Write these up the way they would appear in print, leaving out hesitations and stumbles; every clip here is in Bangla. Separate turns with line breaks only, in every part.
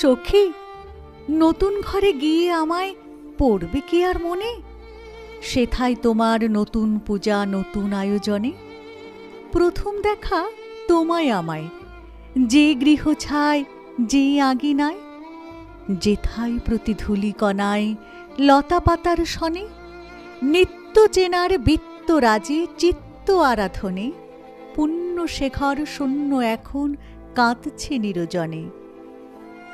সখী, নতুন ঘরে গিয়ে আমায় পড়বে কি আর মনে? সেথায় তোমার নতুন পূজা, নতুন আয়োজনে। প্রথম দেখা তোমায় আমায়, যে গৃহ ছায়, যে আগিনায়, যেথায় প্রতি ধূলিকণায় লতা পাতার শনে, নিত্য চেনার বৃত্ত রাজে চিত্ত আরাধনে, পুণ্য শেখর শূন্য এখন কাঁদছে নিরজনে।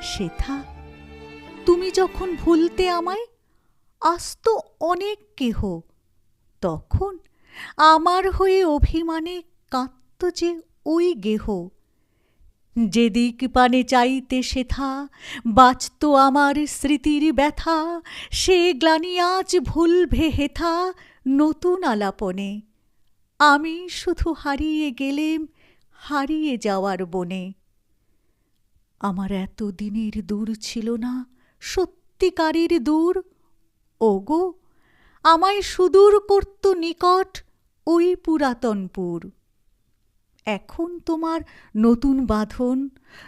সেথা তুমি যখন ভুলতে আমায়, আসত অনেক কেহ, তখন আমার হয়ে অভিমানে কাঁদত যে ওই গেহ। যেদিক পানে চাইতে সেথা বাঁচত আমার স্মৃতির ব্যথা, সে গ্লানি আজ ভুলবে হেথা নতুন আলাপনে। আমি শুধু হারিয়ে গেলেম হারিয়ে যাওয়ার বনে। আমার এত দিনের দূর ছিল না সত্যিকারের দূর। ওগো, আমায় সুদূর করত নিকট ওই পুরাতনপুর। এখন তোমার নতুন বাঁধন,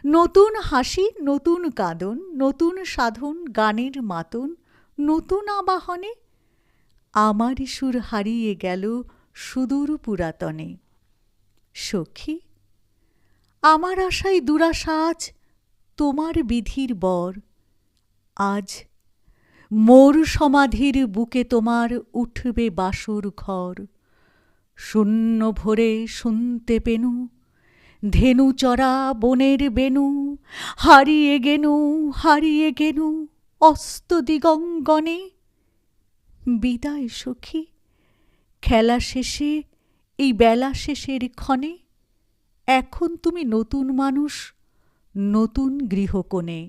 নতুন হাসি, নতুন কাঁদন, নতুন সাধন গানের মাতন, নতুন আবাহনে আমার সুর হারিয়ে গেল সুদূর পুরাতনে। সখী, আমার আশায় দুরাশা আজ তোমার বিধির বর। আজ মোর সমাধির বুকে তোমার উঠবে বাসর ঘর। শূন্য ভরে শুনতে পেনু ধেনু চরা বনের বেনু, হারিয়ে গেনু হারিয়ে গেনু অস্ত দিগঙ্গনে। বিদায় সখী, খেলা শেষে এই বেলা শেষের ক্ষণে, এখন তুমি নতুন মানুষ, নতুন গৃহকোণে।